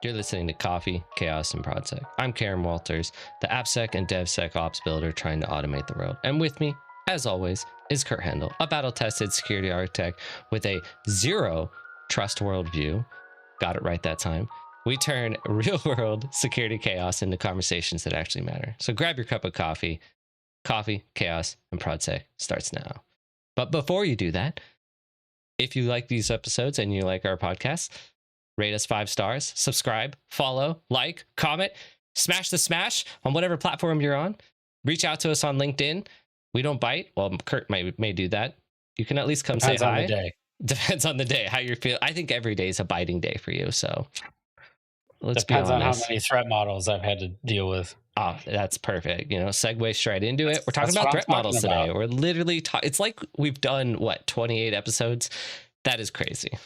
You're listening to Coffee, Chaos, and ProdSec. I'm Karen Walters, the AppSec and DevSecOps builder trying to automate the world. And with me, as always, is Kurt Handel, a battle-tested security architect with a zero trust worldview. Got it right that time. We turn real-world security chaos into conversations that actually matter. So grab your cup of coffee. Coffee, Chaos, and ProdSec starts now. But before you do that, if you like these episodes and you like our podcast, rate us 5 stars, subscribe, follow, like, comment, smash the smash on whatever platform you're on. Reach out to us on LinkedIn. We don't bite. Well, Kurt may do that. You can at least come Depends say on hi. the day. Depends on the day, how you feel. I think every day is a biting day for you. So let's Depends be on honest. how many threat models I've had to deal with. Oh, that's perfect. You know, segue straight into it. We're talking That's about what threat I'm talking models today. about. We're literally it's like we've done what, 28 episodes. That is crazy.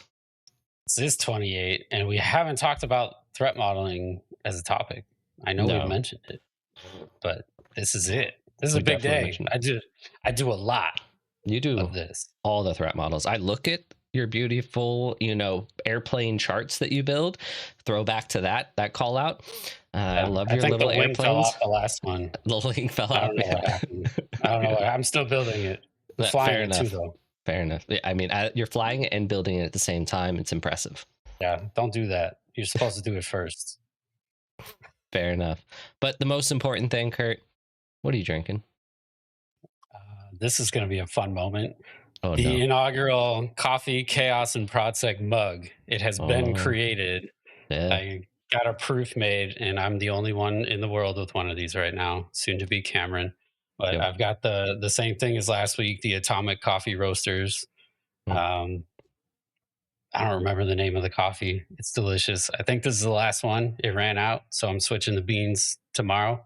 This is 28, and we haven't talked about threat modeling as a topic. I know No. we've mentioned it, but this is it. This is We a big definitely day. mentioned I do a lot You do of this. all the threat models. I look at your beautiful, airplane charts that you build. Throw back to that call out. I love your think little the wing fell airplanes. off the last one. The wing fell I out. don't know what happened. I don't know. I'm still building it. Fair Flying it enough. too, though. Fair enough. I mean, you're flying it and building it at the same time. It's impressive. Yeah, don't do that. You're supposed to do it first. Fair enough. But the most important thing, Kurt, what are you drinking? This is going to be a fun moment. Oh, The no. inaugural Coffee, Chaos, and ProdSec mug. It has been created. Yeah. I got a proof made, and I'm the only one in the world with one of these right now, soon to be Cameron. But Yep. I've got the same thing as last week, the Atomic Coffee Roasters. I don't remember the name of the coffee. It's delicious. I think this is the last one. It ran out, so I'm switching the beans tomorrow,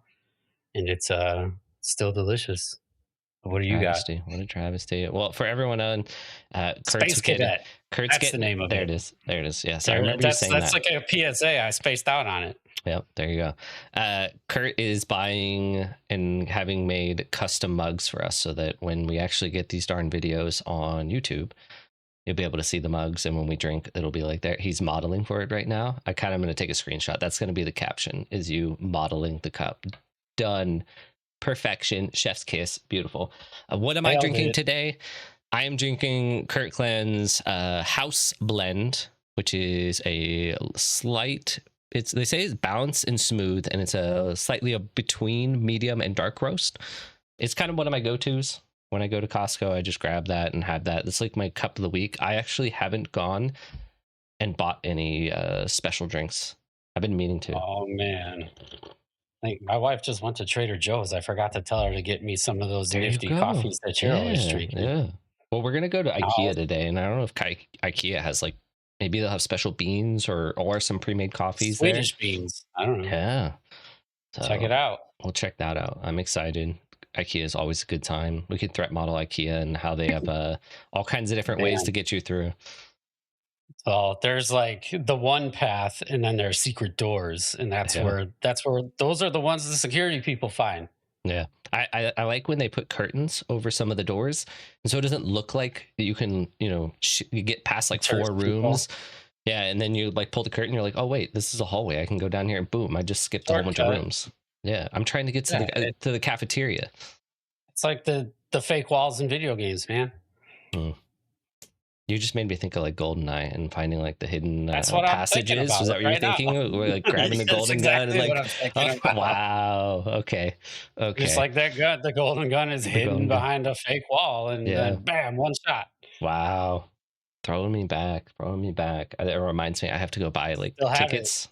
and it's still delicious. What do you Travesty. got? What a travesty. Well, for everyone on Space Cadet. Kurt's That's the name of there it. It is. There it is. Yes, I remember you saying that's that. like a PSA. I spaced out on it. Yep, there you go. Kurt is buying and having made custom mugs for us so that when we actually get these darn videos on YouTube, you'll be able to see the mugs, and when we drink, it'll be like there. He's modeling for it right now. I'm going to take a screenshot. That's going to be the caption, is you modeling the cup. Done. Perfection. Chef's kiss. Beautiful. What am I drinking today? I am drinking Kirkland's House Blend, which is a slight... they say it's balanced and smooth, and it's a slightly between medium and dark roast. It's kind of one of my go-tos. When I go to Costco, I just grab that and have that. It's like my cup of the week. I actually haven't gone and bought any special drinks. I've been meaning to. Oh, man. I think my wife just went to Trader Joe's. I forgot to tell her to get me some of those nifty coffees that you're always drinking. Yeah. Well, we're going to go to IKEA today, and I don't know if IKEA has maybe they'll have special beans or some pre-made coffees Swedish beans. I don't know. Yeah. So check it out. We'll check that out. I'm excited. IKEA is always a good time. We could threat model IKEA and how they have all kinds of different ways to get you through. Well, there's like the one path, and then there's secret doors, and that's where those are the ones the security people find. Yeah, I like when they put curtains over some of the doors, and so it doesn't look like you can you get past like 4 rooms. Yeah, and then you pull the curtain, you're like, oh wait, this is a hallway. I can go down here, and boom, I just skipped a whole bunch of rooms. Yeah, I'm trying to get to the cafeteria. It's like the fake walls in video games, man. You just made me think of GoldenEye and finding the hidden passages. Was that what you're thinking? We're grabbing the golden gun and wow. Okay. Just like that gun, the golden gun is hidden behind a fake wall, and then bam, one shot. Wow. Throwing me back. It reminds me, I have to go buy tickets.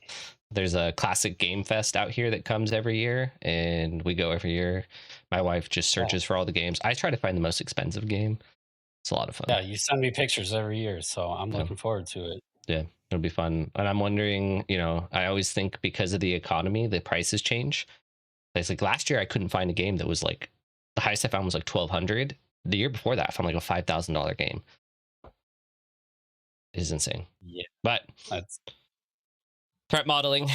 There's a classic game fest out here that comes every year, and we go every year. My wife just searches for all the games. I try to find the most expensive game. It's a lot of fun. Yeah, you send me pictures every year, so I'm looking forward to it. Yeah, it'll be fun. And I'm wondering, I always think because of the economy, the prices change. It's like last year I couldn't find a game that was the highest I found was $1,200. The year before that, I found a $5,000 game. It is insane. Yeah, but that's threat modeling.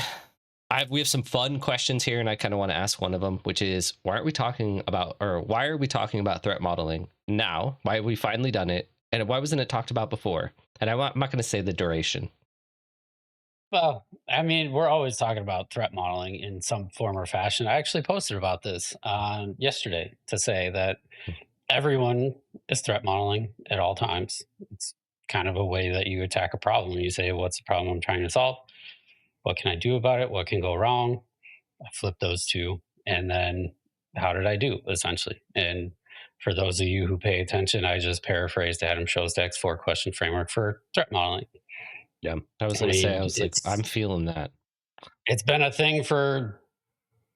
We have some fun questions here, and I kind of want to ask one of them, which is why are we talking about threat modeling now? Why have we finally done it? And why wasn't it talked about before? And I'm not going to say the duration. Well, I mean, we're always talking about threat modeling in some form or fashion. I actually posted about this yesterday to say that everyone is threat modeling at all times. It's kind of a way that you attack a problem. You say, what's the problem I'm trying to solve? What can I do about it? What can go wrong? I flip those two. And then how did I do, essentially? And for those of you who pay attention, I just paraphrased Adam Shostak's 4 question framework for threat modeling. Yeah. I was I gonna say, I mean, was like, I'm feeling that. it's been a thing for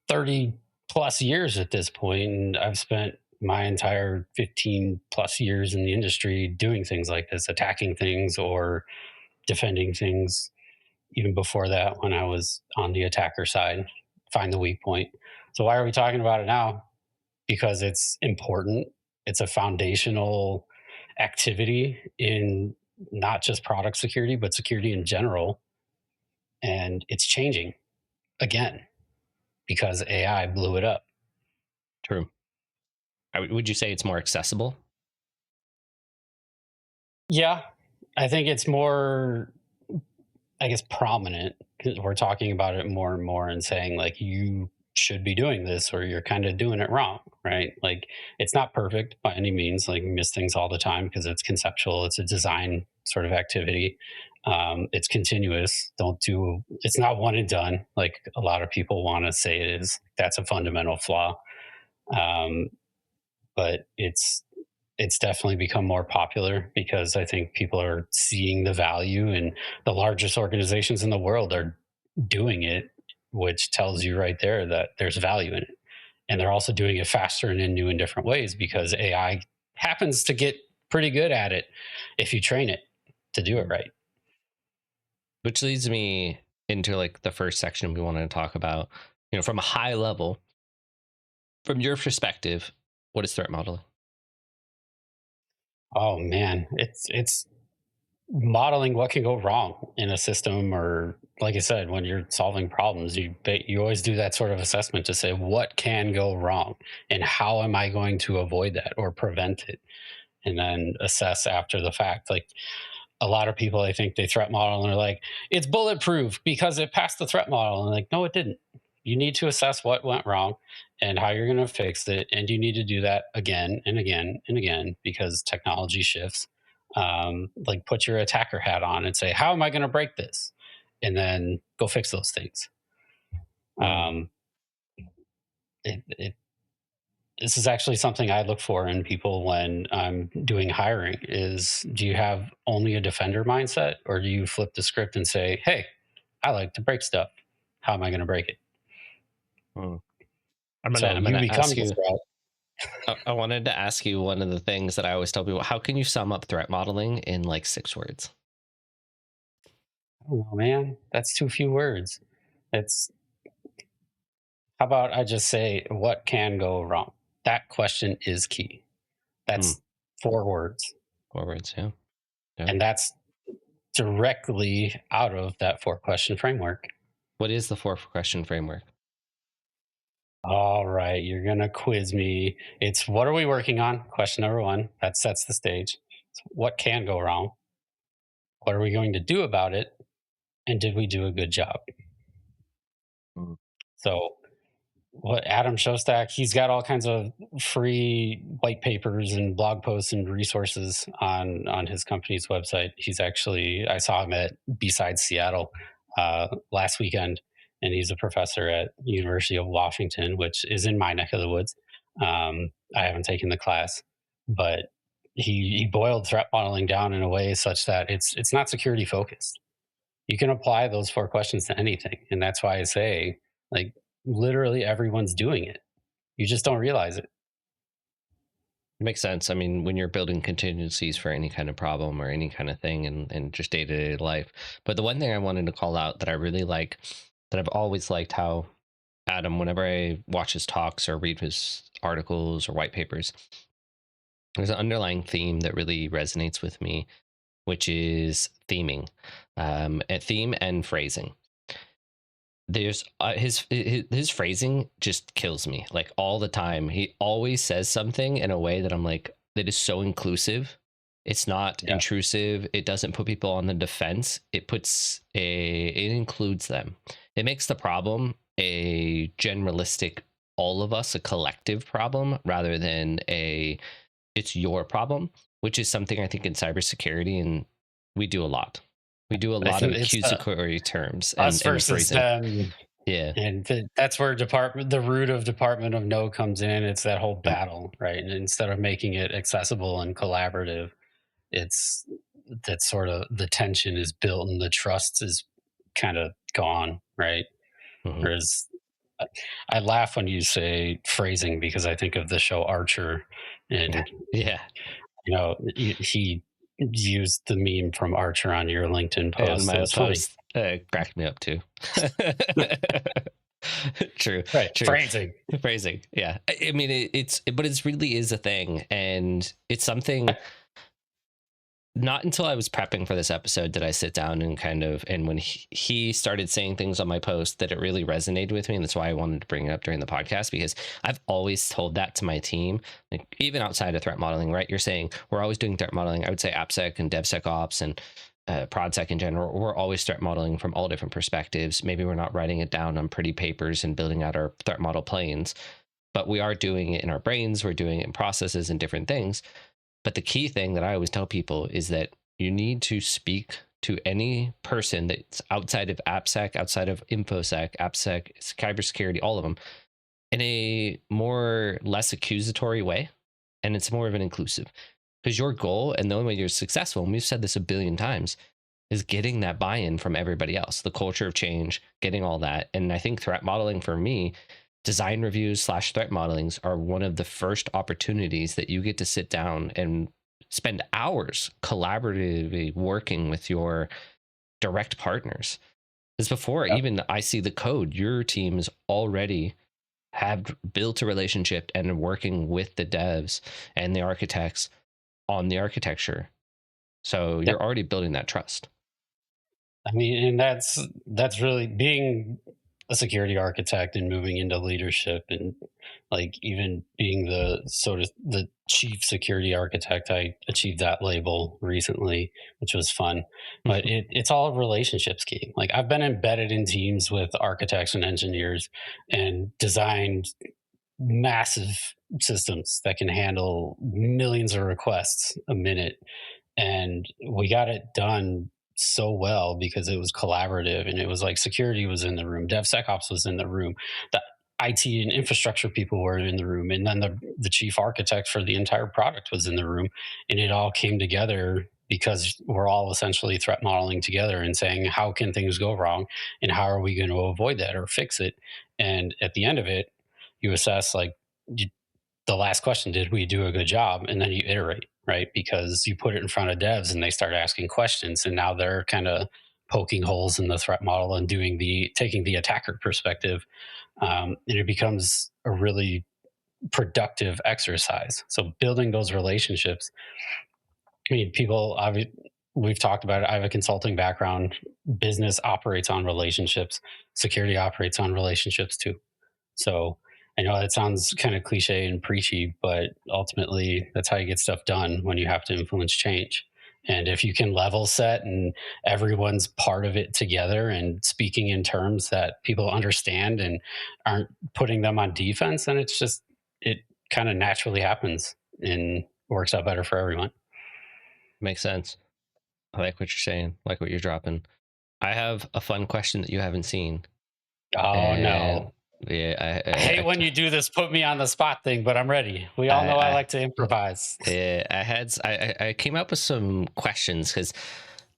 30 plus years at this point, and I've spent my entire 15 plus years in the industry doing things like this, attacking things or defending things. Even before that, when I was on the attacker side, find the weak point. So why are we talking about it now? Because it's important. It's a foundational activity in not just product security, but security in general. And it's changing again because AI blew it up. True. Would you say it's more accessible? Yeah, I think it's more, I guess, prominent because we're talking about it more and more and saying, like, you should be doing this or you're kind of doing it wrong, right? Like, it's not perfect by any means. Like, we miss things all the time because it's conceptual, it's a design sort of activity. It's continuous. Don't do, it's not one and done like a lot of people want to say it is. That's a fundamental flaw. Um, but it's definitely become more popular because I think people are seeing the value, and the largest organizations in the world are doing it, which tells you right there that there's value in it. And they're also doing it faster and in new and different ways because AI happens to get pretty good at it if you train it to do it Mm. right. Which leads me into like the first section we wanted to talk about. From a high level, from your perspective, what is threat modeling? Oh man, it's modeling what can go wrong in a system, or like I said, when you're solving problems, you always do that sort of assessment to say what can go wrong and how am I going to avoid that or prevent it, and then assess after the fact. Like, a lot of people, I think, they threat model and they're like, it's bulletproof because it passed the threat model, and like, no, it didn't. You need to assess what went wrong and how you're going to fix it, and you need to do that again and again and again because technology shifts. Like, put your attacker hat on and say, how am I going to break this, and then go fix those things. Mm. um, it This is actually something I look for in people when I'm doing hiring is, do you have only a defender mindset, or do you flip the script and say, hey, I like to break stuff, how am I going to break it? Mm. I'm gonna So I'm you gonna become ask the you. threat. I wanted to ask you one of the things that I always tell people. How can you sum up threat modeling in like 6 words? Oh man, that's too few words. It's, how about I just say what can go wrong? That question is key. Mm. That's 4 words. 4 words. Yeah. Yeah. And that's directly out of that 4 question framework. What is the 4 question framework? All right, you're gonna quiz me. It's, what are we working on? Question number one. That sets the stage. So what can go wrong? What are we going to do about it? And did we do a good job? Mm. So, what Adam Shostak, he's got all kinds of free white papers and blog posts and resources on his company's website. He's actually, I saw him at Beside Seattle last weekend, and he's a professor at University of Washington, which is in my neck of the woods. I haven't taken the class, but he boiled threat modeling down in a way such that it's not security focused. You can apply those 4 questions to anything, and that's why I say, like, literally everyone's doing it. You just don't realize it. It makes sense. I mean, when you're building contingencies for any kind of problem or any kind of thing in just day to day life. But the one thing I wanted to call out that I really like, that I've always liked how Adam, whenever I watch his talks or read his articles or white papers, there's an underlying theme that really resonates with me, which is theming, a theme and phrasing. There's his phrasing just kills me like all the time. He always says something in a way that I'm like, that is so inclusive It's not Yeah. intrusive. It doesn't put people on the defense. It includes them. It makes the problem a generalistic, all of us, a collective problem rather than a it's your problem, which is something I think in cybersecurity and we do a lot. We do a I lot of think it's accusatory terms us and versus phrasing. them. Yeah. And that's where the root of Department of No comes in. It's that whole Yep. battle, right? And instead of making it accessible and collaborative, it's that sort of the tension is built and the trust is kind of gone, right? Mhm. Whereas I I laugh when you say phrasing because I think of the show Archer, and Mhm. Yeah. he used the meme from Archer on your LinkedIn And post. It my was funny, post cracked me up too. True, right? true. Phrasing. Phrasing. Yeah. I mean, but it's really is a thing. And it's something not until I was prepping for this episode did I sit down and and when he started saying things on my post that it really resonated with me. And that's why I wanted to bring it up during the podcast because I've always told that to my team, like even outside of threat modeling, right? You're saying we're always doing threat modeling. I would say AppSec and DevSecOps and ProdSec in general. We're always threat modeling from all different perspectives. Maybe we're not writing it down on pretty papers and building out our threat model planes, but we are doing it in our brains. We're doing it in processes and different things. But the key thing that I always tell people is that you need to speak to any person that's outside of AppSec, outside of InfoSec, AppSec, cybersecurity, all of them, in a more less accusatory way. And it's more of an inclusive. Because your goal and the only way you're successful, and we've said this a billion times, is getting that buy-in from everybody else, the culture of change, getting all that. And I think threat modeling for me, design reviews slash threat modelings are one of the first opportunities that you get to sit down and spend hours collaboratively working with your direct partners. Because before Yep. even I see the code, your teams already have built a relationship and are working with the devs and the architects on the architecture. So Yep. you're already building that trust. I mean, and that's really being a security architect and moving into leadership, and like even being the sort of the chief security architect. I achieved that label recently, which was fun. But it's all relationships key. Like I've been embedded in teams with architects and engineers and designed massive systems that can handle millions of requests a minute, and we got it done so well because it was collaborative, and it was like security was in the room, DevSecOps was in the room, the IT and infrastructure people were in the room, and then the chief architect for the entire product was in the room, and it all came together because we're all essentially threat modeling together and saying how can things go wrong and how are we going to avoid that or fix it. And at the end of it, you assess like the last question, did we do a good job? And then you iterate, right? Because you put it in front of devs and they start asking questions, and now they're kind of poking holes in the threat model and taking the attacker perspective, and it becomes a really productive exercise. So building those relationships. I mean, we've talked about it. I have a consulting background. Business operates on relationships. Security operates on relationships too. So I know that sounds kind of cliche and preachy, but ultimately that's how you get stuff done when you have to influence change. And if you can level set and everyone's part of it together and speaking in terms that people understand and aren't putting them on defense, then it kind of naturally happens and works out better for everyone. Makes sense. I like what you're saying, like what you're dropping. I have a fun question that you haven't seen. Oh And no. yeah, I hate when you do this put me on the spot thing, but I'm ready. We all know I I like to improvise. yeah, I came up with some questions because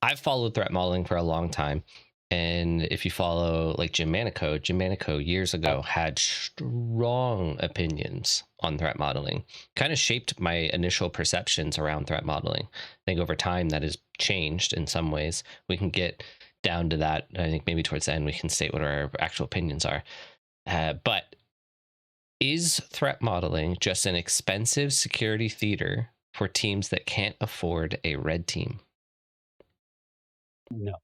I've followed threat modeling for a long time. And if you follow like Jim Manico years ago had strong opinions on threat modeling, kind of shaped my initial perceptions around threat modeling. I think over time that has changed in some ways. We can get down to that. I think maybe towards the end we can state what our actual opinions are. But is threat modeling just an expensive security theater for teams that can't afford a red team? No.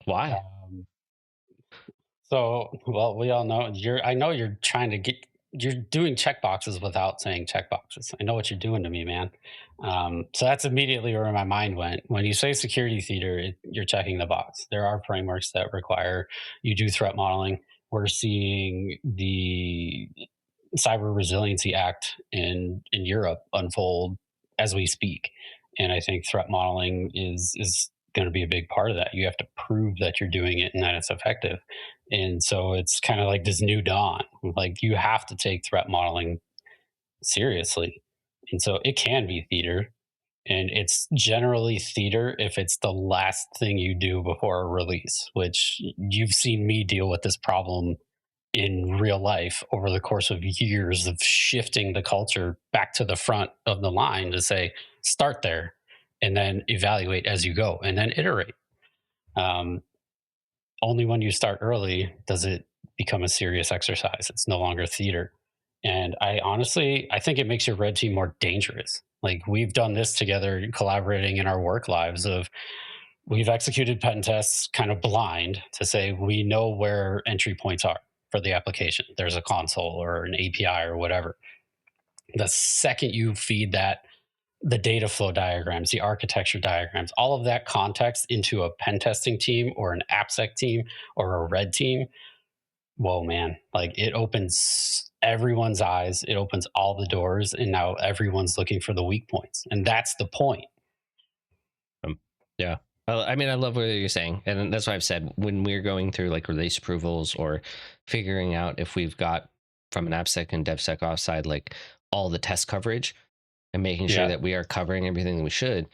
Why? Well, we all know I know you're trying to get. you're doing checkboxes without saying checkboxes. I know what you're doing to me, man. So that's immediately where my mind went. When you say security theater, you're checking the box. There are frameworks that require you do threat modeling. We're seeing the Cyber Resiliency Act in Europe unfold as we speak, and I think threat modeling is going to be a big part of that. You have to prove that you're doing it and that it's effective, and so it's kind of like this new dawn. Like you have to take threat modeling seriously, and so it can be theater, and it's generally theater if it's the last thing you do before a release, which you've seen me deal with this problem in real life over the course of years of shifting the culture back to the front of the line to say start there and then evaluate as you go and then iterate. um, Only when you start early does it become a serious exercise. It's no longer theater. And I think it makes your red team more dangerous. Like we've done this together collaborating in our work lives of we've executed pen tests kind of blind to say we know where entry points are for the application. There's a console or an API or whatever. The second you feed that, the data flow diagrams, the architecture diagrams, all of that context into a pen testing team or an AppSec team or a red team, whoa, man, like it opens everyone's eyes. It opens all the doors. And now everyone's looking for the weak points. And that's the point. Yeah. I mean, I love what you're saying. And that's why I've said when we're going through like release approvals or figuring out if we've got from an AppSec and DevSecOps side, like all the test coverage and making sure Yeah. that we are covering everything that we should,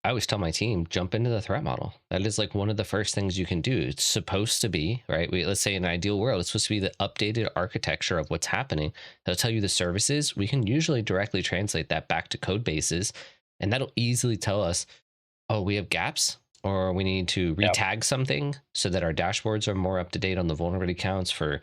I always tell my team, jump into the threat model. That is like one of the first things you can do. It's supposed to be, right? Let's say in an ideal world, it's supposed to be the updated architecture of what's happening. They'll tell you the services. We can usually directly translate that back to code bases, and that'll easily tell us, oh, we have gaps, or we need to Yep. retag something so that our dashboards are more up to date on the vulnerability counts for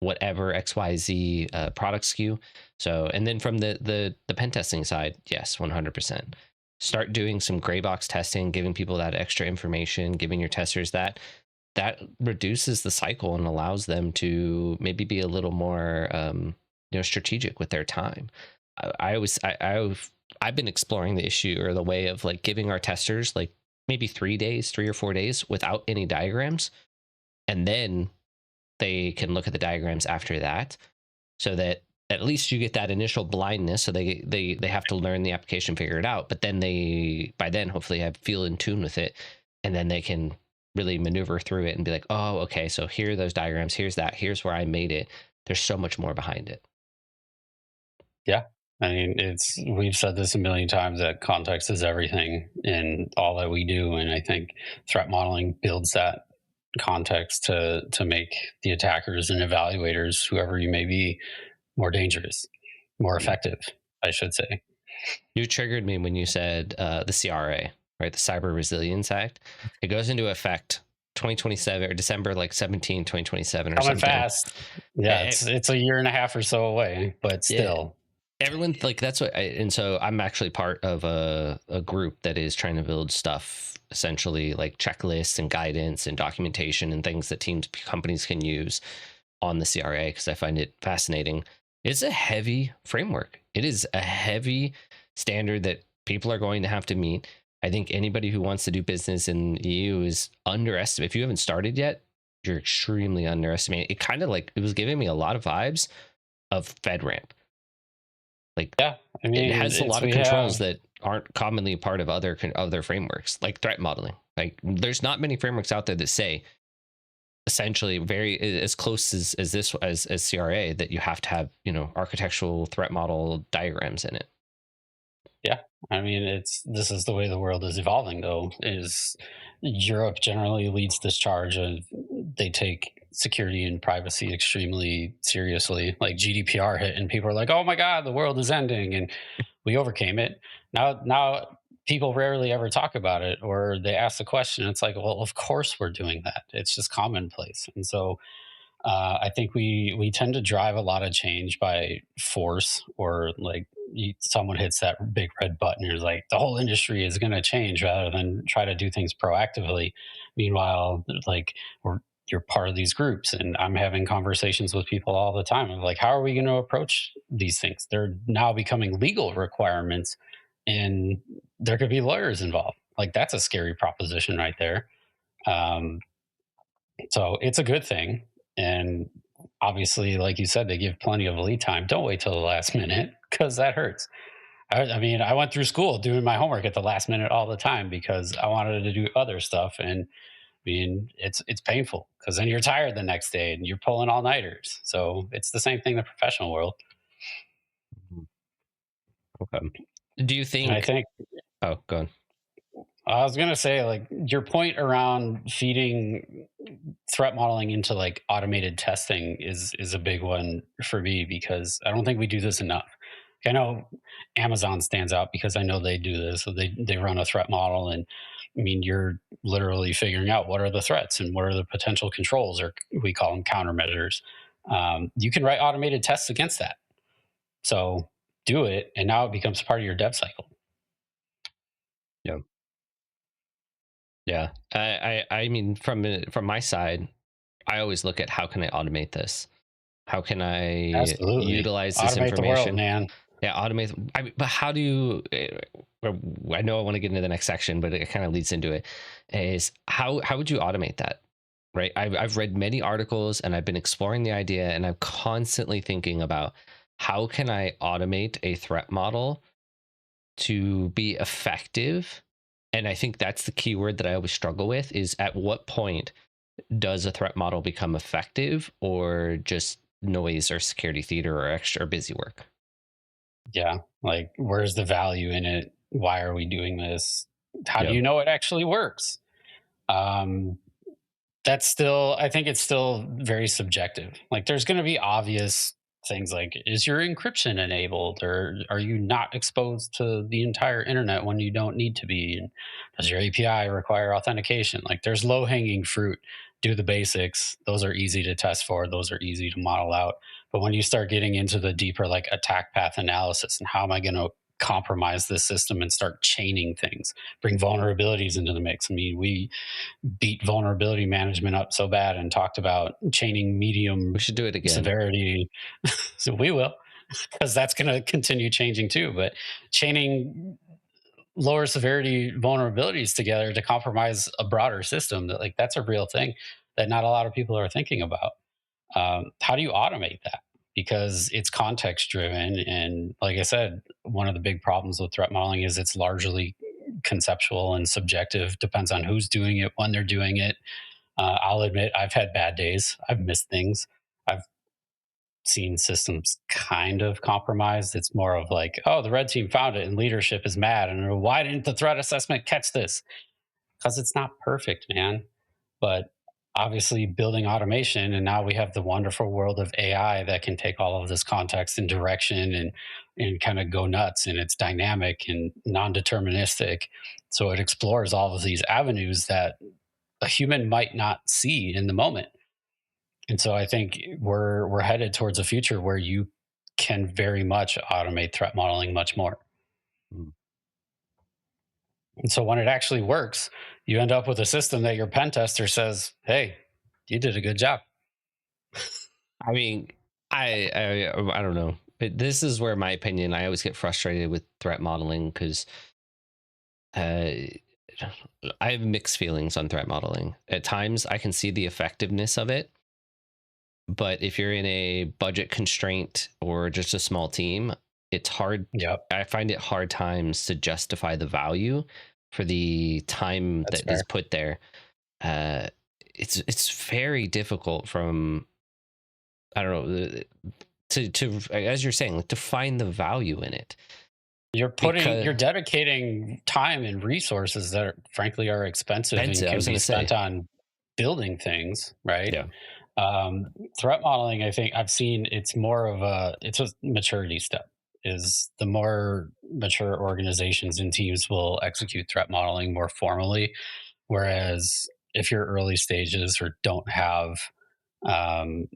whatever XYZ product SKU. So, and then from the pen testing side, yes, 100%. Start doing some gray box testing, giving people that extra information, giving your testers that reduces the cycle and allows them to maybe be a little more strategic with their time. I've been exploring the issue or the way of like giving our testers like maybe 3 or 4 days without any diagrams, and then they can look at the diagrams after that, so that at least you get that initial blindness. So they have to learn the application, figure it out, but then they by then hopefully have feel in tune with it, and then they can really maneuver through it and be like, oh, okay, so here are those diagrams, here's that, here's where I made it. There's so much more behind it. Yeah. I mean, we've said this a million times that context is everything in all that we do. And I think threat modeling builds that context to make the attackers and evaluators, whoever you may be, more dangerous, more effective, I should say. You triggered me when you said the CRA, right? The Cyber Resilience Act. It goes into effect 2027 or December like 17, 2027 or Coming something. fast. Yeah, Eh, it's a year and a half or so away, but yeah, still. everyone like that's what and so I'm actually part of a group that is trying to build stuff, essentially like checklists and guidance and documentation and things that companies can use on the CRA, because I find it fascinating. It's a heavy framework. It is a heavy standard that people are going to have to meet. I think anybody who wants to do business in the EU is underestimated. If you haven't started yet, you're extremely underestimated. It kind of like it was giving me a lot of vibes of FedRAMP. Like, Yeah, I it mean, has a lot of we controls have that aren't commonly part of other frameworks, like threat modeling. Like, there's not many frameworks out there that say essentially very as close as this as CRA that you have to have architectural threat model diagrams in it. Yeah, I mean, this is the way the world is evolving. Though, is Europe generally leads this charge of they take security and privacy extremely seriously. Like GDPR hit, and people are like, "Oh my God, the world is ending," and we overcame it. Now people rarely ever talk about it, or they ask the question. It's like, well, of course we're doing that. It's just commonplace, and so I think we tend to drive a lot of change by force, or like someone hits that big red button and is like the whole industry is going to change rather than try to do things proactively. Meanwhile, like we're you're part of these groups, and I'm having conversations with people all the time of like, how are we going to approach these things? They're now becoming legal requirements, and there could be lawyers involved. Like, that's a scary proposition right there. um, so it's a good thing. And obviously, like you said, they give plenty of lead time. Don't wait till the last minute, because that hurts. I mean, I went through school doing my homework at the last minute all the time because I wanted to do other stuff. And I mean, it's painful because then you're tired the next day and you're pulling all nighters. So it's the same thing in the professional world. Mhm. Okay. Do you And I think? think Oh, go on. I was gonna say, like, your point around feeding threat modeling into like automated testing is a big one for me, because I don't think we do this enough. I know Amazon stands out because I know they do this. So they run a threat model, and I mean, you're literally figuring out what are the threats and what are the potential controls, or we call them countermeasures. You can write automated tests against that. So do it, and now it becomes part of your dev cycle. Yeah. Yeah. I mean, from my side, I always look at how can I automate this? How can I Absolutely, utilize this automate the world, information? man. Yeah, automate. But how do you? I know I want to get into the next section, but it kind of leads into it. Is how would you automate that? Right. I've read many articles and I've been exploring the idea, and I'm constantly thinking about how can I automate a threat model to be effective. And I think that's the key word that I always struggle with is at what point does a threat model become effective or just noise or security theater or extra busy work? Yeah, like, where's the value in it? Why are we doing this? How do Yeah. you know it actually works? Um, that's still, I think it's still very subjective. Like, there's going to be obvious things like, is your encryption enabled, or are you not exposed to the entire internet when you don't need to be? And does your API require authentication? Like, there's low hanging fruit. Do the basics. Those are easy to test for. Those are easy to model out. But when you start getting into the deeper, like, attack path analysis and how am I going to compromise this system and start chaining things, bring vulnerabilities into the mix. I mean, we beat vulnerability management up so bad and talked about chaining We medium should do it again. severity. So we will, because that's going to continue changing too. But chaining lower severity vulnerabilities together to compromise a broader system, that, like, that's a real thing that not a lot of people are thinking about. How do you automate that? Because it's context driven, and like I said, one of the big problems with threat modeling is it's largely conceptual and subjective. Depends on who's doing it, when they're doing it. I'll admit I've had bad days. I've missed things. I've seen systems kind of compromised. It's more of like, oh, the red team found it and leadership is mad. And why didn't the threat assessment catch this? Because it's not perfect, man. But obviously, building automation, and now we have the wonderful world of AI that can take all of this context and direction and kind of go nuts. And it's dynamic and non-deterministic. So it explores all of these avenues that a human might not see in the moment. And so I think we're headed towards a future where you can very much automate threat modeling much more. Mm. And so when it actually works, you end up with a system that your pen tester says, "Hey, you did a good job." I mean, I don't know. This is where my opinion. I always get frustrated with threat modeling because uh, I have mixed feelings on threat modeling. At times, I can see the effectiveness of it, but if you're in a budget constraint or just a small team, it's hard. Yep, I find it hard times to justify the value for the time that's that is fair. put there. Uh, it's very difficult from I don't know to as you're saying, like, to find the value in it because You're dedicating time and resources that frankly are expensive and expensive. I can was be gonna spent say, on building things, right? yeah, Threat modeling, I think I've seen it's a maturity step. Is the more mature organizations and teams will execute threat modeling more formally, whereas if you're early stages or don't have um,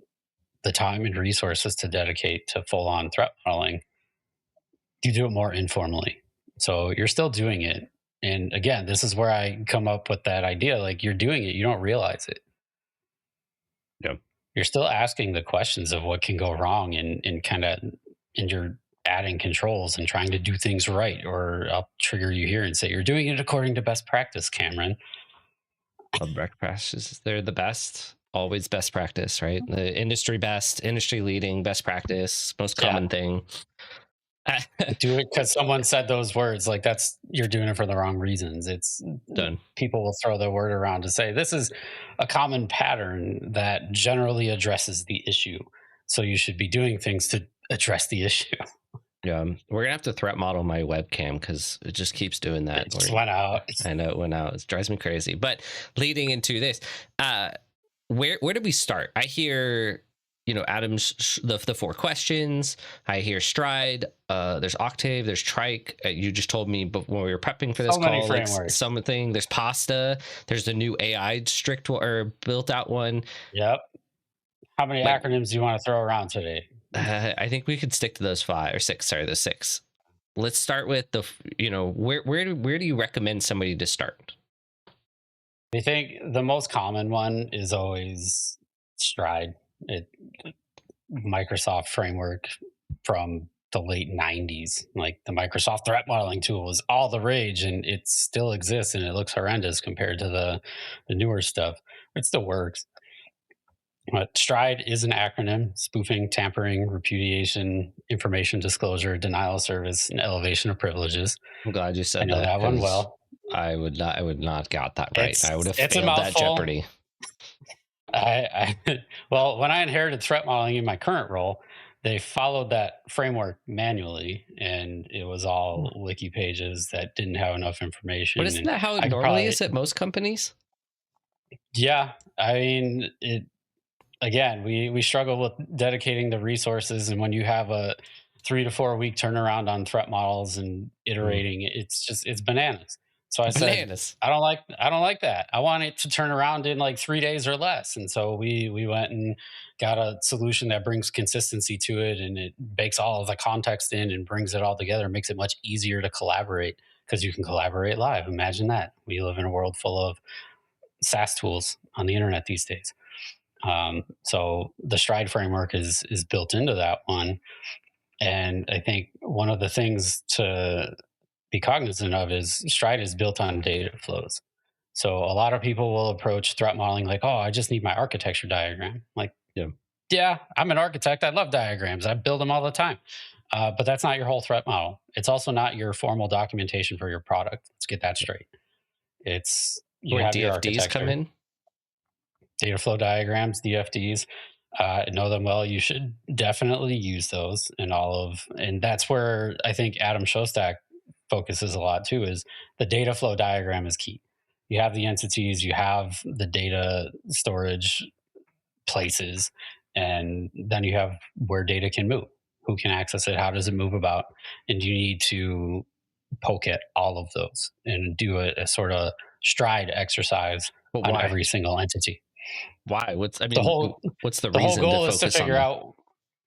the time and resources to dedicate to full on threat modeling, you do it more informally. So you're still doing it. And again, this is where I come up with that idea, like, you're doing it, you don't realize it. Yeah. You're still asking the questions of what can go wrong, and kind of, and you're adding controls and trying to do things right. Or I'll trigger you here and say you're doing it according to best practice, Cameron. Best practices, they're the best. Always best practice, right? The industry best, industry leading, best practice, most Yeah, common thing. do it because someone said those words. Like, that's, you're doing it for the wrong reasons. It's, Done. people will throw the word around to say this is a common pattern that generally addresses the issue. So you should be doing things to address the issue. Yeah, we're gonna have to threat model my webcam because it just keeps doing that. It just went out. I know it went out. It drives me crazy. But leading into this, where do we start? I hear, Adam's the four questions. I hear Stride. There's Octave. There's Trike. You just told me, but when we were prepping for this So many call, like frameworks. something. There's Pasta. There's the new AI strict or built out one. Yep. How many Like, acronyms do you want to throw around today? I think we could stick to those 5 or 6. Sorry, those 6. Let's start with where do you recommend somebody to start? I think the most common one is always Stride. It Microsoft framework from the late 90s. Like, the Microsoft threat modeling tool was all the rage, and it still exists, and it looks horrendous compared to the newer stuff. It still works. But Stride is an acronym: spoofing, tampering, repudiation, information disclosure, denial of service, and elevation of privileges. I'm glad you I said know that that one because well. I would not got that right. I would have It's a failed that mouthful. Jeopardy. Well, when I inherited threat modeling in my current role, they followed that framework manually, and it was all wiki pages that didn't have enough information. But isn't And that how it I could normally probably, is at most companies? yeah, I mean, it, again, we struggle with dedicating the resources, and when you have a 3 to 4 week turnaround on threat models and Mm. iterating, it's bananas. So I said, Bananas. I don't like that. I want it to turn around in like 3 days or less. And so we went and got a solution that brings consistency to it, and it bakes all of the context in and brings it all together, makes it much easier to collaborate, because you can collaborate live. Imagine that. We live in a world full of SaaS tools on the internet these days. So the Stride framework is built into that one. And I think one of the things to be cognizant of is Stride is built on data flows. So a lot of people will approach threat modeling like, oh, I just need my architecture diagram. Like, Yeah. yeah, I'm an architect. I love diagrams. I build them all the time. But that's not your whole threat model. It's also not your formal documentation for your product. Let's get that straight. It's, you Where have your DFDs come architecture, in. data flow diagrams, DFDs. Know them well. You should definitely use those, and that's where I think Adam Shostak focuses a lot too. Is the data flow diagram is key. You have the entities, you have the data storage places, and then you have where data can move, who can access it, how does it move about, and you need to poke at all of those and do a sort of stride exercise But on why? every single entity. Why? The whole What's the the whole reason to goal is to focus on figure that? out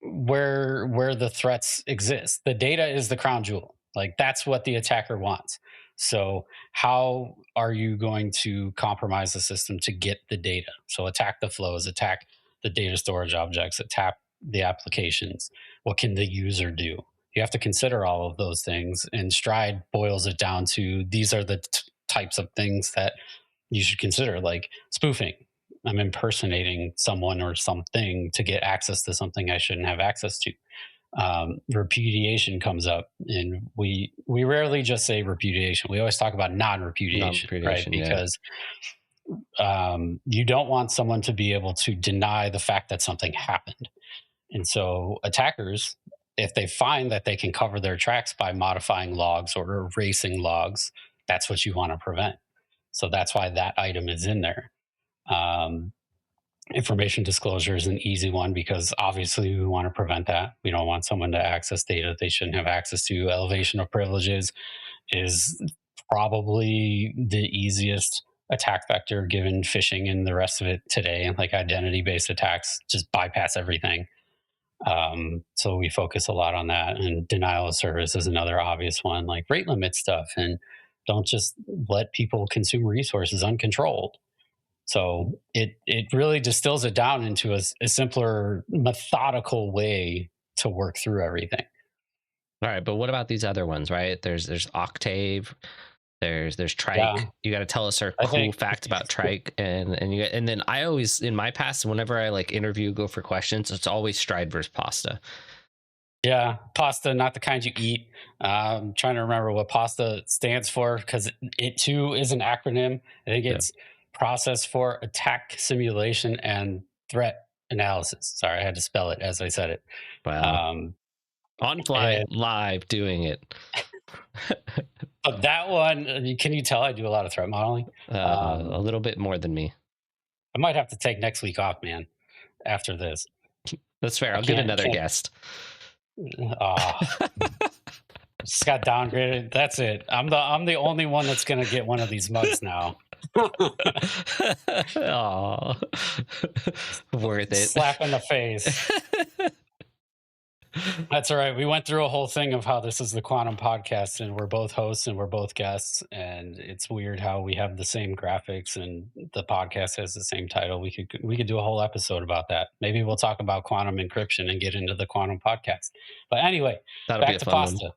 where the threats exist. The data is the crown jewel. Like, that's what the attacker wants. So how are you going to compromise the system to get the data? So attack the flows, attack the data storage objects, attack the applications. What can the user do? You have to consider all of those things, and Stride boils it down to these are the types of things that you should consider, like spoofing. I'm impersonating someone or something to get access to something I shouldn't have access to. Repudiation comes up, and we rarely just say repudiation. We always talk about non-repudiation, right? Non-predation. Yeah. Because you don't want someone to be able to deny the fact that something happened. And so attackers, if they find that they can cover their tracks by modifying logs or erasing logs, that's what you want to prevent. So that's why that item is in there. Um, Information disclosure is an easy one, because obviously we want to prevent that. We don't want someone to access data they shouldn't have access to. Elevation of privileges is probably the easiest attack vector, given phishing and the rest of it today. Like, identity based attacks just bypass everything. So we focus a lot on that. And denial of service is another obvious one, like rate limit stuff. And don't just let people consume resources uncontrolled. So it really distills it down into a simpler, methodical way to work through everything. All right, but what about these other ones, right? There's Octave, there's Yeah, Trike. You got to tell us our I cool think. facts about Trike, and then I always in my past, whenever I like interview, go for questions, it's always Stride versus Pasta. Yeah, pasta, not the kind you eat. I'm trying to remember what pasta stands for because it too is an acronym. I think Yeah. it's Process for Attack Simulation and Threat Analysis. Sorry, I had to spell it as I said it. Wow. Um, On fly and live doing it. but that one, can you tell I do a lot of threat modeling? A Um, little bit more than me. I might have to take next week off, man. After this, That's fair. I I'll get can't. another Can't. guest. Just got downgraded. That's it. I'm the only one that's gonna get one of these mugs now. Aw. Worth it. Slap in the face. That's all right. We went through a whole thing of how this is the Quantum Podcast, and we're both hosts and we're both guests. And it's weird how we have the same graphics and the podcast has the same title. We could do a whole episode about that. Maybe we'll talk about quantum encryption and get into the Quantum Podcast. But anyway, That'll be back a to fun one. pasta.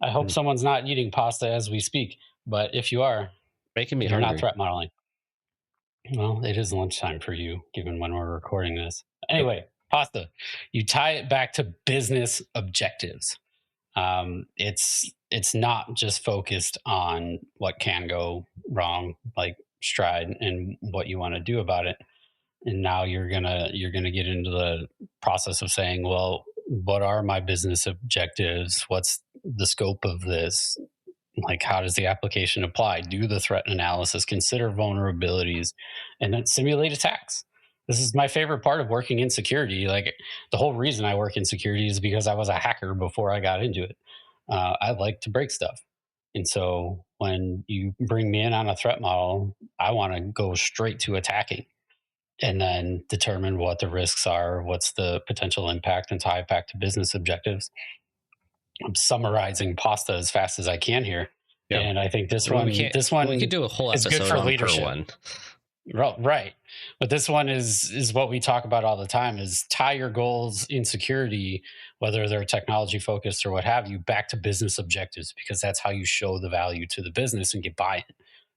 I hope Mm. someone's not eating pasta as we speak. But if you are, Making me you're not hungry. threat modeling. Well, it is lunchtime for you, given when we're recording this. Anyway, pasta. You tie it back to business objectives. It's not just focused on what can go wrong, like Stride, and what you want to do about it. And now you're gonna get into the process of saying, well, what are my business objectives? What's the scope of this? Like, how does the application apply? Do the threat analysis, consider vulnerabilities, and then simulate attacks. This is my favorite part of working in security. Like, the whole reason I work in security is because I was a hacker before I got into it. I like to break stuff. And so when you bring me in on a threat model, I want to go straight to attacking and then determine what the risks are, what's the potential impact, and tie it back to business objectives. I'm summarizing pasta as fast as I can here, Yeah. and I think this Well, one this one we could do a whole is good episode for on per leadership. one. Right, but this one is what we talk about all the time: is tie your goals in security, whether they're technology focused or what have you, back to business objectives, because that's how you show the value to the business and get buy-in.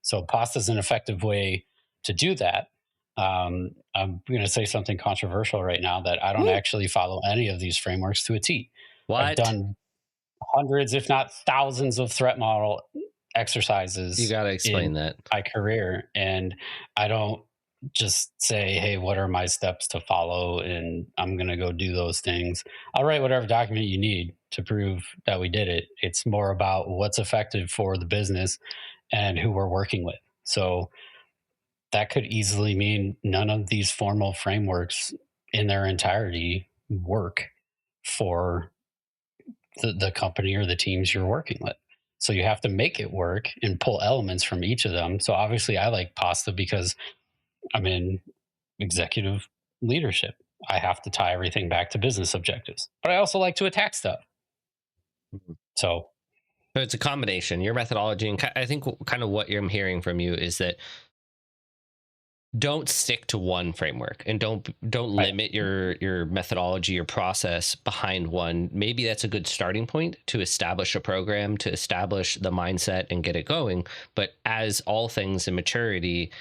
So pasta is an effective way to do that. I'm going to say something controversial right now, that I don't actually follow any of these frameworks to a T. I've What? done hundreds, if not thousands, of threat model exercises You got to in explain that. my career, and I don't just say, hey, what are my steps to follow, and I'm going to go do those things. I'll write whatever document you need to prove that we did it. It's more about what's effective for the business and who we're working with. So that could easily mean none of these formal frameworks in their entirety work for the company or the teams you're working with. So you have to make it work and pull elements from each of them. So obviously, I like pasta because I'm in executive leadership. I have to tie everything back to business objectives, but I also like to attack stuff. So So it's a combination. Your methodology, and I think kind of what I'm hearing from you is that don't stick to one framework, and don't Right. limit your methodology, your process behind one. Maybe that's a good starting point to establish a program, to establish the mindset and get it going. But as all things in maturity,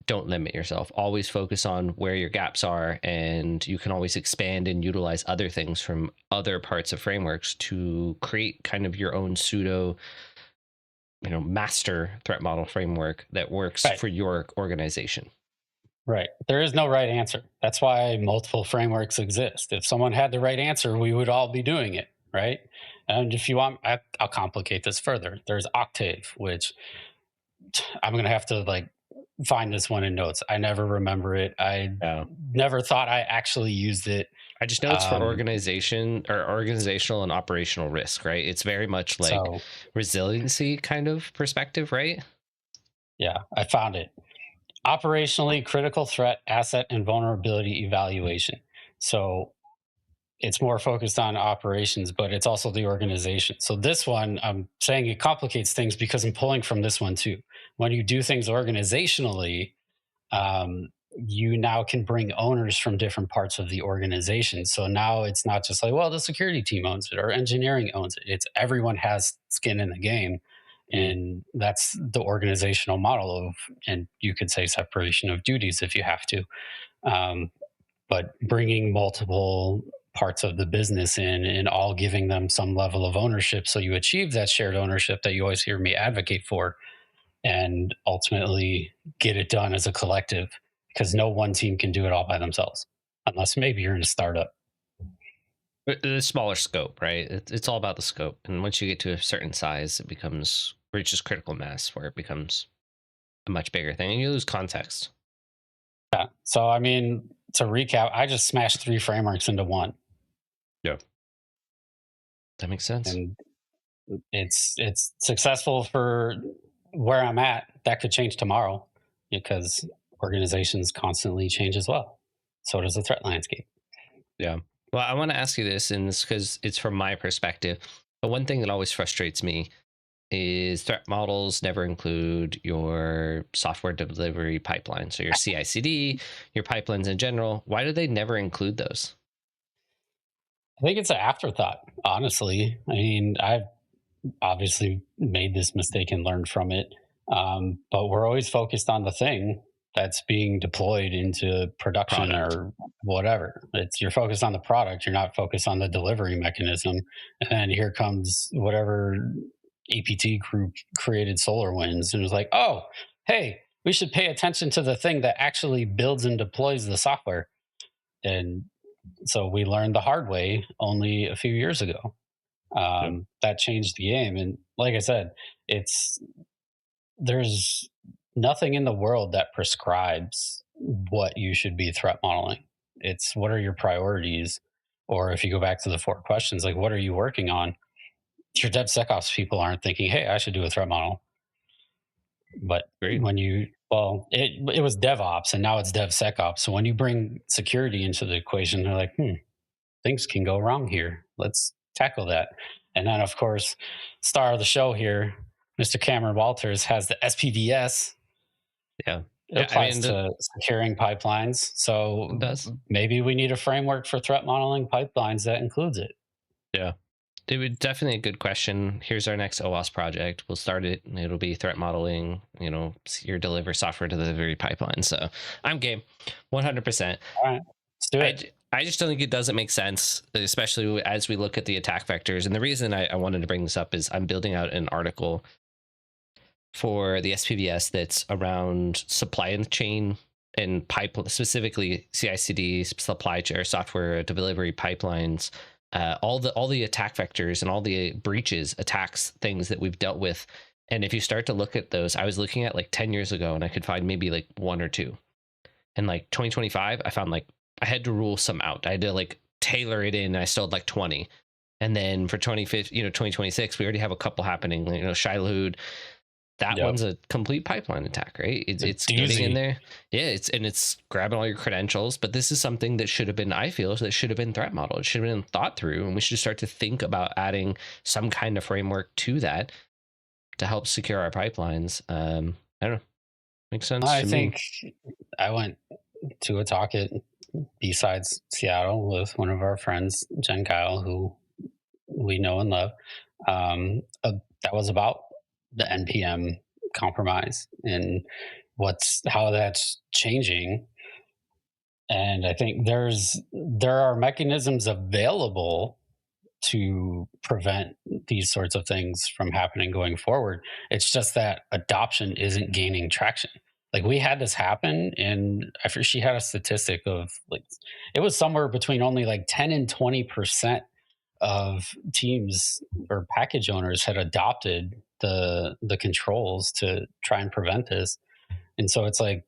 don't limit yourself. Always focus on where your gaps are, and you can always expand and utilize other things from other parts of frameworks to create kind of your own pseudo, master threat model framework that works Right. for your organization. Right. There is no right answer. That's why multiple frameworks exist. If someone had the right answer, we would all be doing it. Right. And if you want, I'll complicate this further. There's Octave, which I'm going to have to find this one in notes. I never remember it. I Yeah. never thought I actually used it. I just know it's for organization or organizational and operational risk, right? It's very much like So resiliency kind of perspective, right? yeah, I found it. Operationally critical threat, asset, and vulnerability evaluation. So it's more focused on operations, but it's also the organization. So this one, I'm saying it complicates things because I'm pulling from this one too. When you do things organizationally, um, you now can bring owners from different parts of the organization. So now it's not just like, well, the security team owns it or engineering owns it. It's everyone has skin in the game. Mm. And that's the organizational model of, and you could say separation of duties if you have to. Um, but bringing multiple parts of the business in and all giving them some level of ownership so you achieve that shared ownership that you always hear me advocate for, and ultimately get it done as a collective, because no one team can do it all by themselves unless maybe you're in a startup. But the smaller scope, right? It's all about the scope, and once you get to a certain size, it reaches critical mass where it becomes a much bigger thing, and you lose context. Yeah. So I mean, to recap, I just smashed three frameworks into one, Yeah, that makes sense. and it's successful for where I'm at. That could change tomorrow because organizations constantly change as well. So does the threat landscape. Yeah. Well, I want to ask you this, and it's because it's from my perspective. But one thing that always frustrates me is threat models never include your software delivery pipeline. So your CI/CD, your pipelines in general. Why do they never include those? I think it's an afterthought, honestly. I mean, I've obviously made this mistake and learned from it. But we're always focused on the thing that's being deployed into production Product. or whatever. It's you're focused on the product, you're not focused on the delivery mechanism. And then here comes whatever APT group created SolarWinds and was like, oh, hey, we should pay attention to the thing that actually builds and deploys the software. And so we learned the hard way only a few years ago. Yeah. That changed the game. And like I said, it's there's nothing in the world that prescribes what you should be threat modeling. It's what are your priorities? Or if you go back to the four questions, like what are you working on? Your DevSecOps people aren't thinking, hey, I should do a threat model. But Great. when you, well, it was DevOps and now it's DevSecOps. So when you bring security into the equation, they're like, things can go wrong here. Let's tackle that. And then, of course, star of the show here, Mr. Cameron Walters, has the SPVS. Yeah. It Yeah. I applies mean, to securing pipelines. it So does. maybe we need a framework for threat modeling pipelines that includes it. Yeah. It would definitely a good question. Here's our next OWASP project. We'll start it, and it'll be threat modeling, your deliver software delivery pipeline. So I'm game, 100%. All right, let's do it. I just don't think it doesn't make sense, especially as we look at the attack vectors. And the reason I wanted to bring this up is I'm building out an article for the SPVS that's around supply chain and pipe, specifically CI/CD, supply chain, or software delivery pipelines. All the attack vectors and all the breaches, attacks, things that we've dealt with. And if you start to look at those, I was looking at like 10 years ago, and I could find maybe like one or two. And like 2025, I found like I had to rule some out. I had to like tailor it in. And I still had like 20. And then for 2026, we already have a couple happening. Shiloh, that Yep. one's a complete pipeline attack, right? A It's getting in doozy. there. Yeah, it's grabbing all your credentials. But this is something that should have been, I feel, that should have been threat model. It should have been thought through, and we should start to think about adding some kind of framework to that to help secure our pipelines. I don't know. Makes sense I to me. think I went to a talk at B-Sides Seattle with one of our friends, Jen Kyle, who we know and love. That was about the NPM compromise and how that's changing. And I think there are mechanisms available to prevent these sorts of things from happening going forward. It's just that adoption isn't gaining traction. Like we had this happen, and she had a statistic of like it was somewhere between only like 10 and 20% of teams or package owners had adopted the controls to try and prevent this. And so it's like,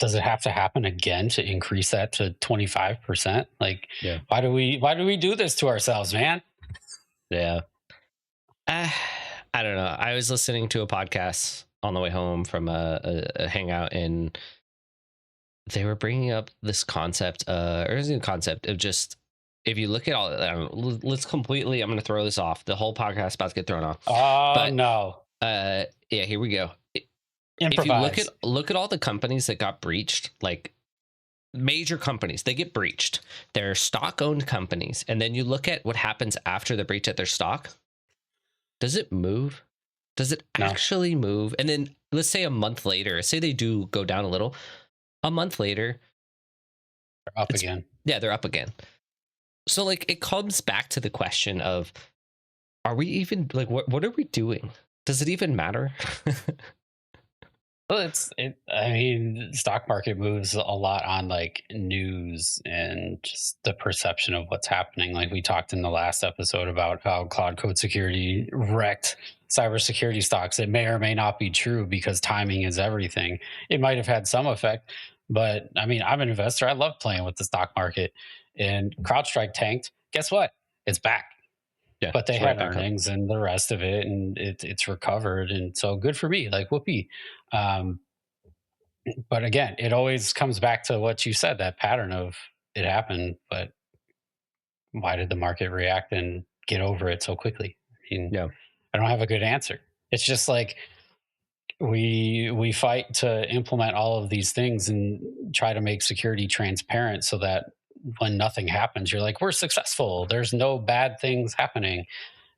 does it have to happen again to increase that to 25%? Like, Yeah. why do we do this to ourselves, man? Yeah. Uh, I don't know. I was listening to a podcast on the way home from a hangout, and they were bringing up this concept, or is it a concept of just if you look at all, I don't know, let's completely. I'm going to throw this off. The whole podcast is about to get thrown off, Oh but no. yeah, here we go. if you Improvise. look at all the companies that got breached, like major companies, they get breached. They're stock owned companies. And then you look at what happens after the breach at their stock. Does it move? Does it No, actually move? And then let's say a month later, say they do go down a little, a month later, they're up it's, again. yeah, they're up again. So like it comes back to the question of, are we even like, what are we doing? Does it even matter? Well, I mean, the stock market moves a lot on like news and just the perception of what's happening. Like we talked in the last episode about how cloud code security wrecked cybersecurity stocks. It may or may not be true because timing is everything. It might have had some effect, but I mean, I'm an investor. I love playing with the stock market, and CrowdStrike tanked. Guess what? It's back, Yeah, but they it's right had back up. earnings and the rest of it, and it's recovered, and so good for me. Like whoopee. Um, but again, it always comes back to what you said, that pattern of it happened, but why did the market react and get over it so quickly? I mean, Yeah. I don't have a good answer. It's just like we fight to implement all of these things and try to make security transparent so that when nothing happens, you're like, we're successful. There's no bad things happening.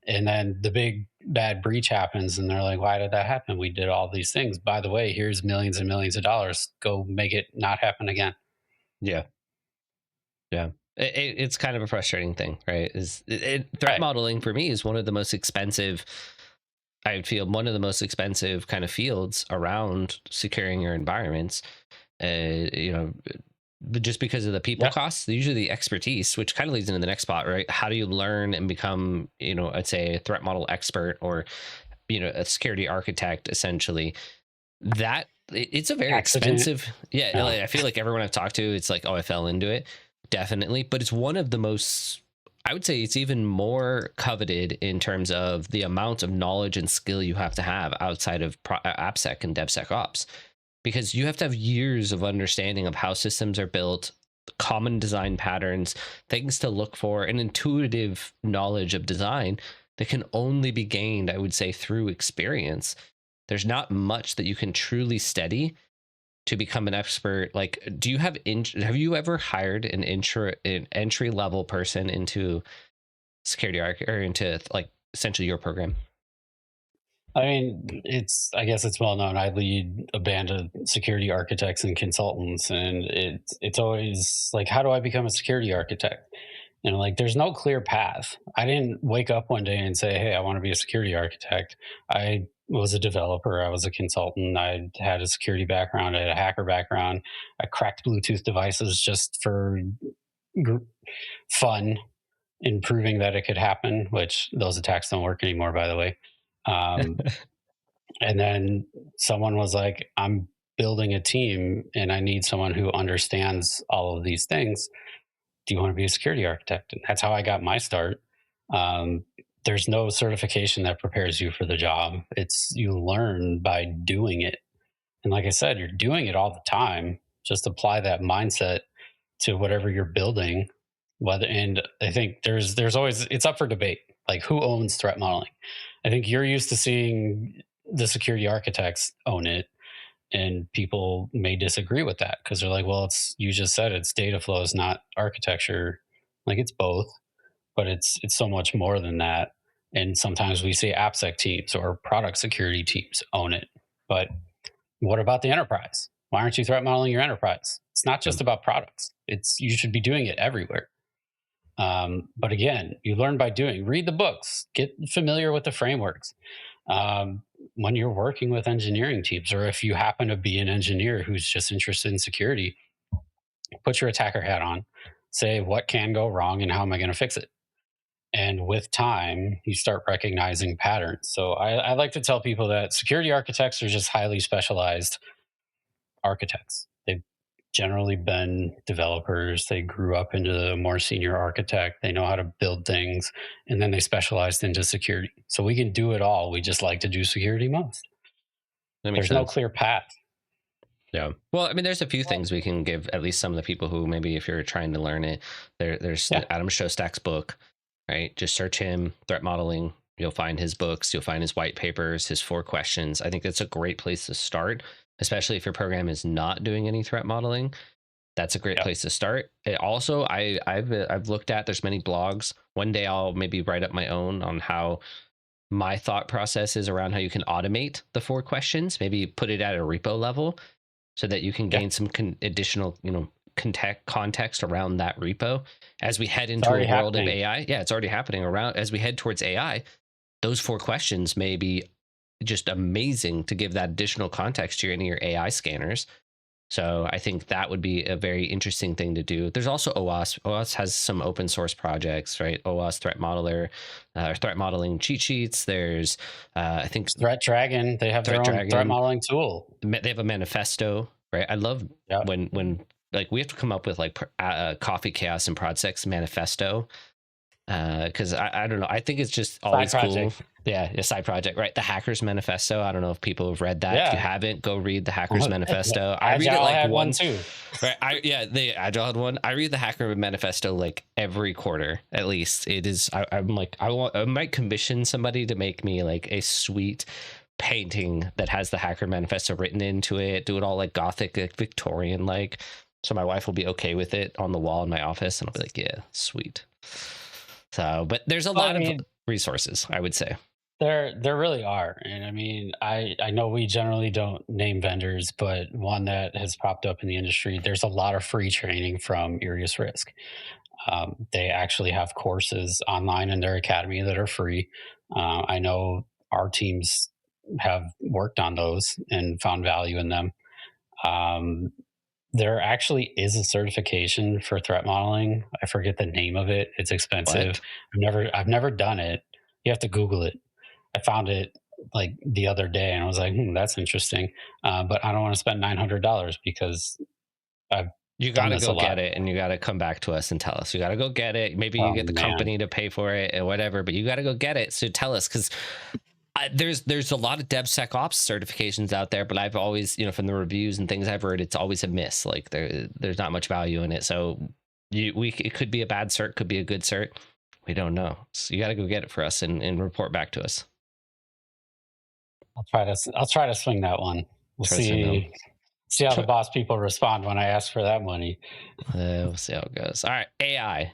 And then the big bad breach happens, and they're like, why did that happen? We did all these things. By the way, here's millions and millions of dollars. Go make it not happen again. Yeah. Yeah. It's kind of a frustrating thing, right? Threat Right. modeling for me is one of the most expensive, I feel one of the most expensive kind of fields around securing your environments. You know, but just because of the people Yeah. costs, usually the expertise, which kind of leads into the next spot, right? How do you learn and become, you know, I'd say a threat model expert or, you know, a security architect essentially? That it's a very Accident. expensive, yeah, No. like, I feel like everyone I've talked to, it's like, oh, I fell into it, definitely, but it's one of the most, I would say it's even more coveted in terms of the amount of knowledge and skill you have to have outside of AppSec and DevSecOps, because you have to have years of understanding of how systems are built, common design patterns, things to look for, an intuitive knowledge of design that can only be gained, I would say, through experience. There's not much that you can truly study to become an expert. Like, do you have you ever hired an entry level person into security arc or into like essentially your program? I mean, I guess it's well known. I lead a band of security architects and consultants, and it's always like, how do I become a security architect? You know, like there's no clear path. I didn't wake up one day and say, hey, I want to be a security architect. I was a developer, I was a consultant, I had a security background, I had a hacker background. I cracked Bluetooth devices just for fun and proving that it could happen, which those attacks don't work anymore, by the way. Um, and then someone was like, I'm building a team and I need someone who understands all of these things. Do you want to be a security architect? And that's how I got my start. Um, there's no certification that prepares you for the job. It's you learn by doing it. And like I said, you're doing it all the time. Just apply that mindset to whatever you're building. Whether and I think there's always it's up for debate. Like who owns threat modeling? I think you're used to seeing the security architects own it, and people may disagree with that because they're like, well, it's you just said it's data flows, not architecture. Like it's both, but it's so much more than that. And sometimes we see AppSec teams or product security teams own it. But what about the enterprise? Why aren't you threat modeling your enterprise? It's not just about products. It's you should be doing it everywhere. But again, you learn by doing. Read the books. Get familiar with the frameworks. Um, when you're working with engineering teams, or if you happen to be an engineer who's just interested in security, put your attacker hat on. Say what can go wrong and how am I going to fix it? And with time, you start recognizing patterns. So I like to tell people that security architects are just highly specialized architects. They've generally been developers. They grew up into a more senior architect. They know how to build things, and then they specialized into security. So we can do it all. We just like to do security most. That makes There's no sense. clear path. Yeah. Well, I mean, there's a few things we can give at least some of the people who maybe if you're trying to learn it, there's Yeah. Adam Shostak's book, right? Just search him, threat modeling. You'll find his books, you'll find his white papers, his 4 questions. I think that's a great place to start, especially if your program is not doing any threat modeling. That's a great Yep. place to start. Also, I've looked at, there's many blogs. One day I'll maybe write up my own on how my thought process is around how you can automate the 4 questions, maybe put it at a repo level so that you can Yeah. gain some additional, context around that repo as we head It's into a already world of happening. AI. Yeah, it's already happening around as we head towards AI. Those 4 questions may be just amazing to give that additional context to any of your AI scanners. So I think that would be a very interesting thing to do. There's also OWASP. OWASP has some open source projects, right? OWASP Threat Modeler, threat modeling cheat sheets. There's, I think, Threat Dragon, they have Threat their own threat Dragon. modeling tool. They have a manifesto, right? I love Yep. when like we have to come up with like Coffee Chaos and ProdSec's manifesto, because I don't know, I think it's just Side always cool. project. Yeah, a side project, right? The Hackers Manifesto. I don't know if people have read that. If you Yeah. haven't, go read the Hackers Manifesto. I read it Agile like had one one. too. Right. Yeah, the Agile had one. I read the Hacker Manifesto like every quarter, at least. It is. I'm like, I might commission somebody to make me like a sweet painting that has the Hacker Manifesto written into it. Do it all like Gothic, like Victorian, like. So my wife will be okay with it on the wall in my office, and I'll be like, yeah, sweet. So, but there's a Well, I lot of mean, resources, I would say. there really are, and I mean, I know we generally don't name vendors, but one that has popped up in the industry. There's a lot of free training from Irius Risk. They actually have courses online in their academy that are free. I know our teams have worked on those and found value in them. Um, there actually is a certification for threat modeling. I forget the name of it. It's expensive. What? I've never done it. You have to Google it. I found it like the other day, and I was like, that's interesting. But I don't want to spend $900 because I've You got done to this a go lot. get it and you got to come back to us and tell us. You got to go get it. Maybe you Oh get the man, company to pay for it and whatever, but you got to go get it. So tell us, because there's a lot of DevSecOps certifications out there, but I've always, from the reviews and things I've heard, it's always a miss. Like there's not much value in it. So it could be a bad cert, could be a good cert. We don't know. So you got to go get it for us and report back to us. I'll try to swing that one. We'll Try to swing them. see how the boss people respond when I ask for that money. We'll see how it goes. All right, AI.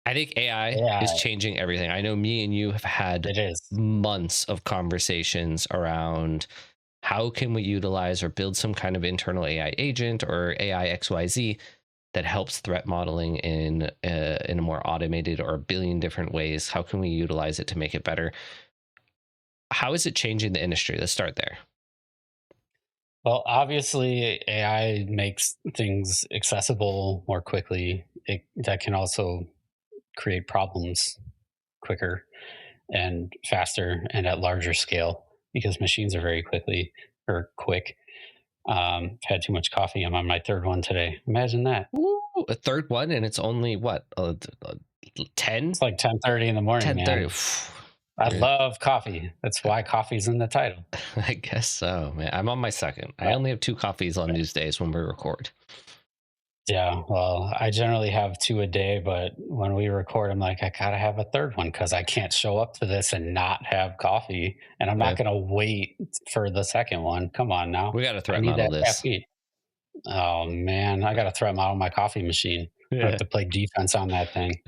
I think AI Yeah, is changing everything. I know me and you have had it is. months of conversations around how can we utilize or build some kind of internal AI agent or AI XYZ that helps threat modeling in a more automated or a billion different ways. How can we utilize it to make it better? How is it changing the industry? Let's start there. Well, obviously, AI makes things accessible more quickly. That can also create problems quicker and faster and at larger scale because machines are very quick. I've had too much coffee. I'm on my third one today. Imagine that. Ooh, a third one, and it's only what, 10? It's like 10:30 in the morning, 10:30. man. I love coffee. That's why coffee's in the title. I guess so, man. I'm on my second. I But only have 2 coffees on these days when we record. yeah, well, I generally have two a day, but when we record, I'm like, I gotta have a third one because I can't show up to this and not have coffee. And I'm not Yeah. gonna wait for the second one. Come on now. We got to I threat need model that this. caffeine. Oh man, I gotta threat model my coffee machine. I have Yeah. to play defense on that thing.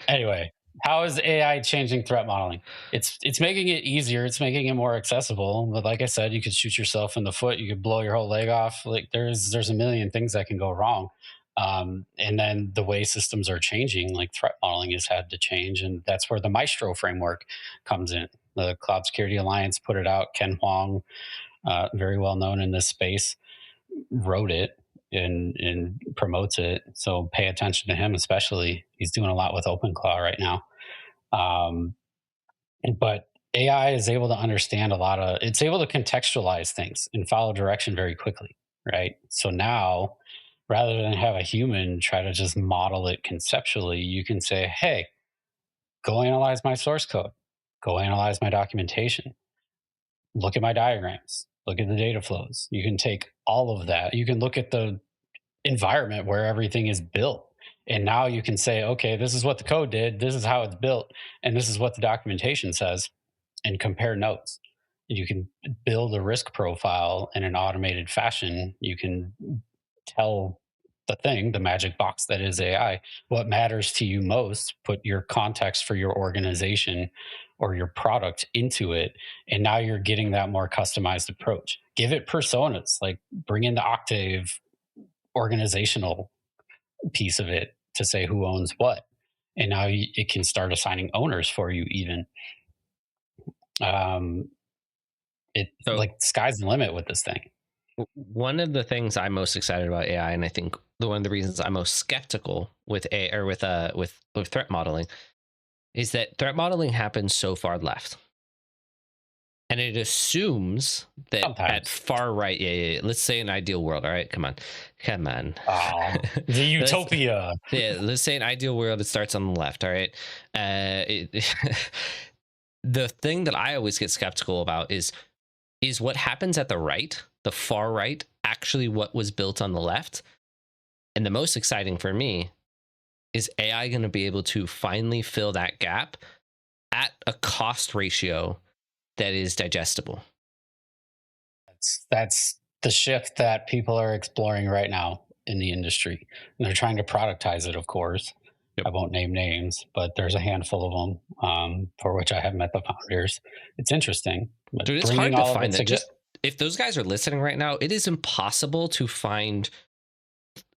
Anyway, how is AI changing threat modeling? It's making it easier. It's making it more accessible. But like I said, you could shoot yourself in the foot. You could blow your whole leg off. Like there's a million things that can go wrong. And then the way systems are changing, like threat modeling has had to change, and that's where the Maestro framework comes in. The Cloud Security Alliance put it out. Ken Huang, very well known in this space, wrote it and promotes it. So pay attention to him, especially. He's doing a lot with OpenClaw right now. Um, but AI is able to understand it's able to contextualize things and follow direction very quickly, right? So now, rather than have a human try to just model it conceptually, you can say, hey, go analyze my source code, go analyze my documentation, look at my diagrams, look at the data flows. You can take all of that. You can look at the environment where everything is built And now you can say, okay, this is what the code did, this is how it's built, and this is what the documentation says, and compare notes. You can build a risk profile in an automated fashion. You can tell the thing, the magic box that is AI, what matters to you most, put your context for your organization or your product into it. And now you're getting that more customized approach. Give it personas, like bring in the Octave organizational piece of it to say who owns what. And now it can start assigning owners for you, even. Um, it So like sky's the limit with this thing. one of the things I'm most excited about AI, and I think one of the reasons I'm most skeptical with A or with threat modeling, is that threat modeling happens so far left. And it assumes that at Sometimes. far right, yeah. Let's say an ideal world. All right, come on. Oh, the let's utopia. Yeah, let's say an ideal world. It starts on the left. All right. The thing that I always get skeptical about is what happens at the right, the far right, actually what was built on the left. And the most exciting for me is AI going to be able to finally fill that gap at a cost ratio that is digestible. That's the shift that people are exploring right now in the industry. And they're trying to productize it, of course. Yep. I won't name names, but there's a handful of them for which I have met the founders. It's interesting, but Dude, it's bringing hard to all of it find that. together. Just if those guys are listening right now, it is impossible to find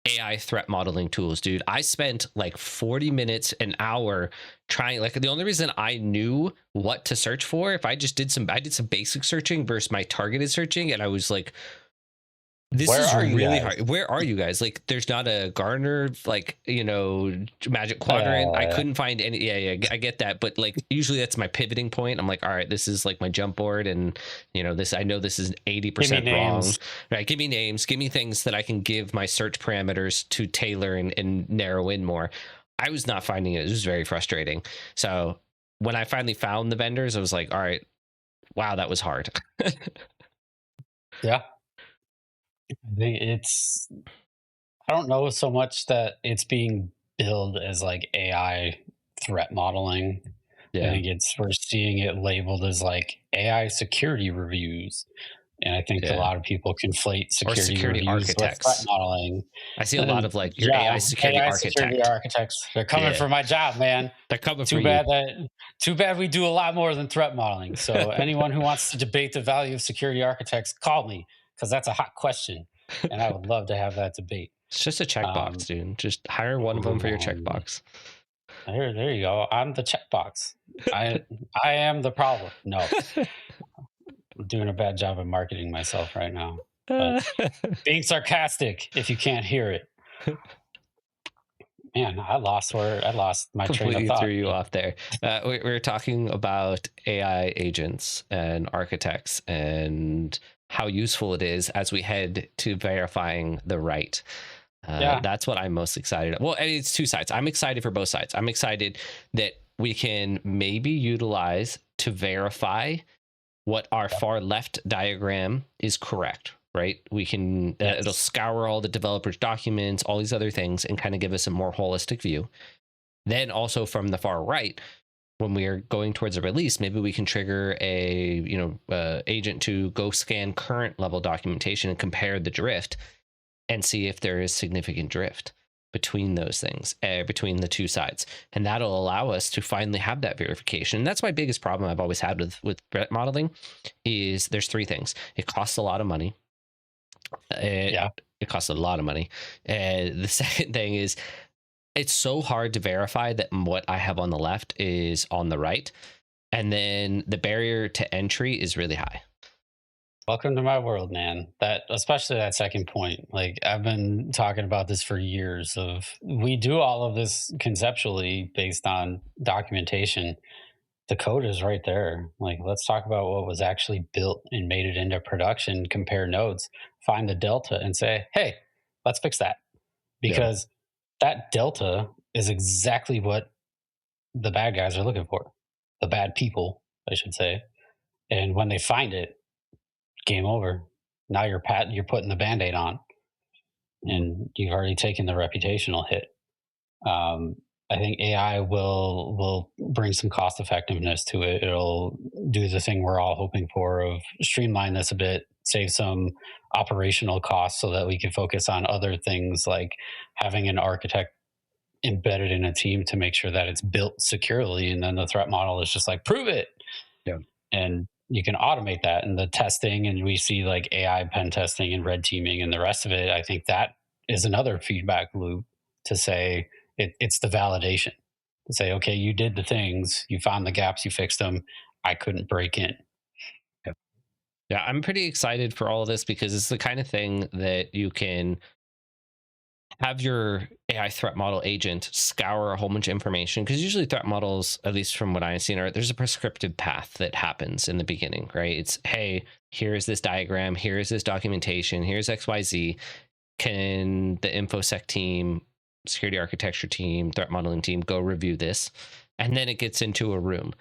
AI threat modeling tools, dude. I spent like 40 minutes, an hour trying. Like the only reason I knew what to search for, if I did some basic searching versus my targeted searching, and I was like, this Where is are you really guys? hard. Where are you guys? Like, there's not a Gartner, like, Magic Quadrant. I couldn't find any. Yeah, I get that. But like, usually that's my pivoting point. I'm like, all right, this is like my jump board. And, I know this is Give me 80% wrong. names. Right. Give me names. Give me things that I can give my search parameters to tailor and narrow in more. I was not finding it. It was very frustrating. So when I finally found the vendors, I was like, all right, wow, that was hard. Yeah. I think I don't know so much that it's being billed as like AI threat modeling. I Yeah. think we're seeing it labeled as like AI security reviews. And I think a Yeah. lot of people conflate Or security security reviews with threat architects. modeling. I see a lot And of like your yeah, AI security AI security architect. architects, they're coming Yeah. for my job, man. They're coming for Too you. bad that too bad we do a lot more than threat modeling. So anyone who wants to debate the value of security architects, call me because that's a hot question, and I would love to have that debate. It's just a checkbox, Um, dude. Just hire one of them for your um, checkbox. there you go. I'm the checkbox. I I am the problem. No, I'm doing a bad job of marketing myself right now, but being sarcastic. If you can't hear it, man, I lost my train of Completely thought. threw you off there. We were talking about AI agents and architects and how useful it is as we head to verifying the right. Yeah, That's what I'm most excited. Well, and it's two sides. I'm excited for both sides. I'm excited that we can maybe utilize to verify what our far left diagram is correct, right? We can, it'll yes, scour all the developers' documents, all these other things, and kind of give us a more holistic view. Then also from the far right, when we are going towards a release, maybe we can trigger a agent to go scan current level documentation and compare the drift and see if there is significant drift between those things, between the two sides, and that'll allow us to finally have that verification. And that's my biggest problem I've always had with threat modeling is there's three things. It costs a lot of money. It, yeah. it costs a lot of money. And the second thing is it's so hard to verify that what I have on the left is on the right. And then the barrier to entry is really high. Welcome to my world, man. That especially that second point. Like I've been talking about this for years of we do all of this conceptually based on documentation. The code is right there. Like let's talk about what was actually built and made it into production, compare nodes, find the delta and say, "Hey, let's fix that." Yeah. Because that delta is exactly what the bad guys are looking for. The bad people, I should say. And when they find it, game over. Now you're putting the band-aid on and you've already taken the reputational hit. Um, I think AI will bring some cost effectiveness to it. It'll do the thing we're all hoping for of streamline this a bit, save some operational costs so that we can focus on other things like having an architect embedded in a team to make sure that it's built securely, and then the threat model is just like prove it, Yeah. and you can automate that and the testing, and we see like AI pen testing and red teaming and the rest of it. I think that is another feedback loop to say it's the validation to say, okay, you did the things, you found the gaps, you fixed them, I couldn't break in. Yeah. Yeah, I'm pretty excited for all of this because it's the kind of thing that you can have your AI threat model agent scour a whole bunch of information, because usually threat models, at least from what I've seen, are there's a prescriptive path that happens in the beginning, right? It's, hey, here's this diagram, here's this documentation, here's XYZ. Can the infosec team, security architecture team, threat modeling team go review this? And then it gets into a room.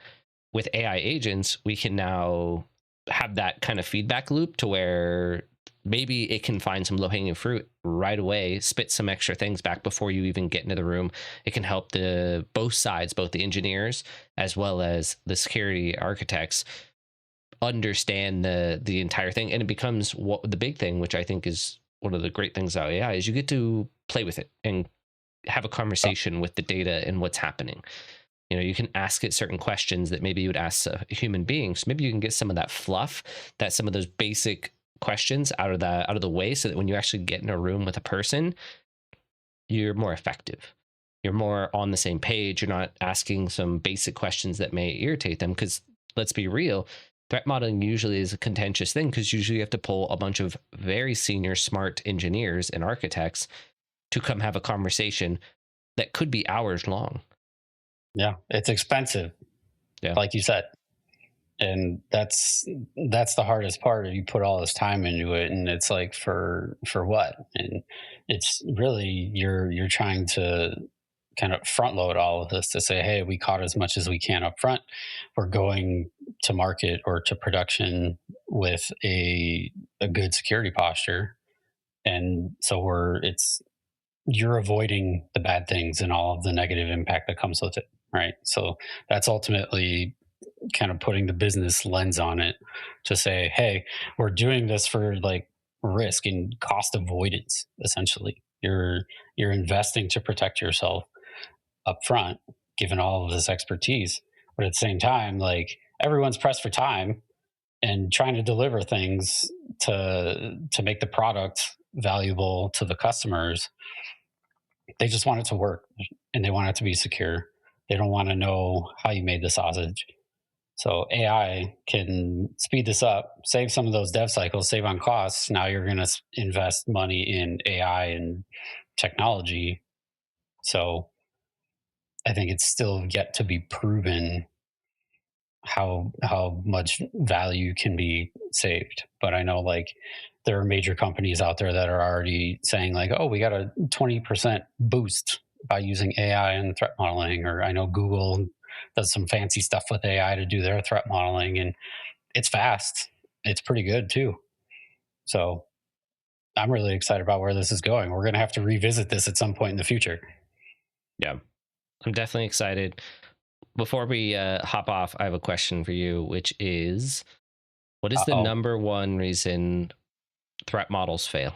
With AI agents, we can now have that kind of feedback loop to where maybe it can find some low-hanging fruit right away, spit some extra things back before you even get into the room. It can help the both sides, both the engineers as well as the security architects, understand the entire thing. And it becomes what the big thing, which I think is one of the great things about AI, is you get to play with it and have a conversation with the data and what's happening. You know, you can ask it certain questions that maybe you would ask a human being. So maybe you can get some of that fluff, that some of those basic questions out of the way, so that when you actually get in a room with a person, you're more effective. You're more on the same page. You're not asking some basic questions that may irritate them. Because let's be real, threat modeling usually is a contentious thing, because usually you have to pull a bunch of very senior, smart engineers and architects to come have a conversation that could be hours long. Yeah, it's expensive, Yeah. like you said, and that's the hardest part. You put all this time into it, and it's like for what? And it's really you're trying to kind of front load all of this to say, hey, we caught as much as we can up front. We're going to market or to production with a good security posture, and so we're it's you're avoiding the bad things and all of the negative impact that comes with it, right? So that's ultimately kind of putting the business lens on it to say, hey, we're doing this for like risk and cost avoidance. Essentially, you're investing to protect yourself up front, given all of this expertise, but at the same time, like everyone's pressed for time and trying to deliver things to make the product valuable to the customers. They just want it to work, and they want it to be secure. They don't want to know how you made the sausage. So AI can speed this up, save some of those dev cycles, save on costs. Now you're going to invest money in AI and technology. So I think it's still yet to be proven how much value can be saved. But I know like there are major companies out there that are already saying like, oh, we got a 20% boost by using AI and threat modeling. Or I know Google does some fancy stuff with AI to do their threat modeling, and it's fast. It's pretty good too. So I'm really excited about where this is going. We're going to have to revisit this at some point in the future. Yeah. I'm definitely excited. Before we hop off, I have a question for you, which is, what is the Oh, number one reason threat models fail,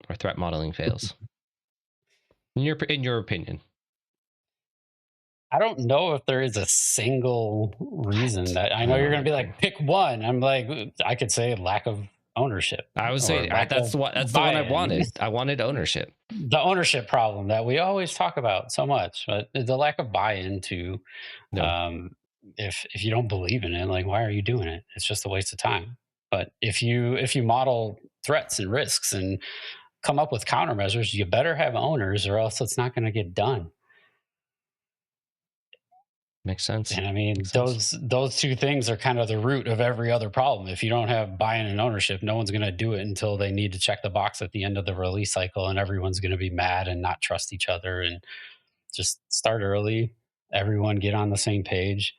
or threat modeling fails? In your opinion. I don't know if there is a single reason What? that I know I you're don't going to be know. like, pick one. I'm like, I could say lack of ownership I would or say lack of that's the one I buy-in. wanted. I wanted ownership. The ownership problem that we always talk about so much, but the lack of buy-in to, No, um, if you don't believe in it, like why are you doing it? It's just a waste of time. But if you model threats and risks and come up with countermeasures, you better have owners, or else it's not going to get done. makes sense. And I mean, Makes sense. those two things are kind of the root of every other problem. If you don't have buy-in and ownership, no one's going to do it until they need to check the box at the end of the release cycle, and everyone's going to be mad and not trust each other. And just start early. Everyone get on the same page,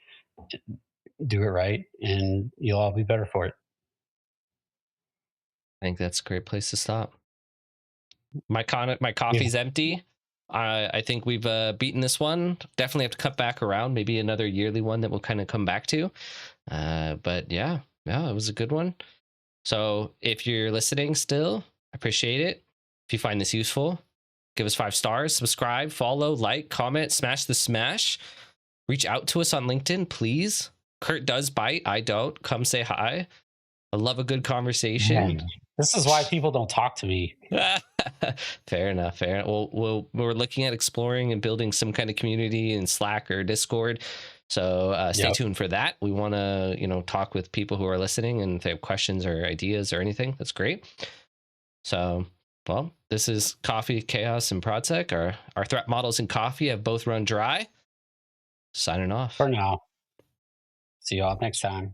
do it right, and you'll all be better for it. I think that's a great place to stop. My Yeah. coffee's empty. I think we've beaten this one. Definitely have to cut back around. Maybe another yearly one that we'll kind of come back to. But yeah, it was a good one. So if you're listening still, I appreciate it. If you find this useful, give us 5 stars, subscribe, follow, like, comment, smash the smash. Reach out to us on LinkedIn, please. Kurt does bite. I don't. Come say hi. I love a good conversation. Man, this is why people don't talk to me. Fair enough. Fair. We're looking at exploring and building some kind of community in Slack or Discord. So stay Yep. tuned for that. We want to, talk with people who are listening, and if they have questions or ideas or anything, that's great. So, well, this is Coffee, Chaos, and ProdSec. Our threat models in coffee have both run dry. Signing off. For now. See you all next time.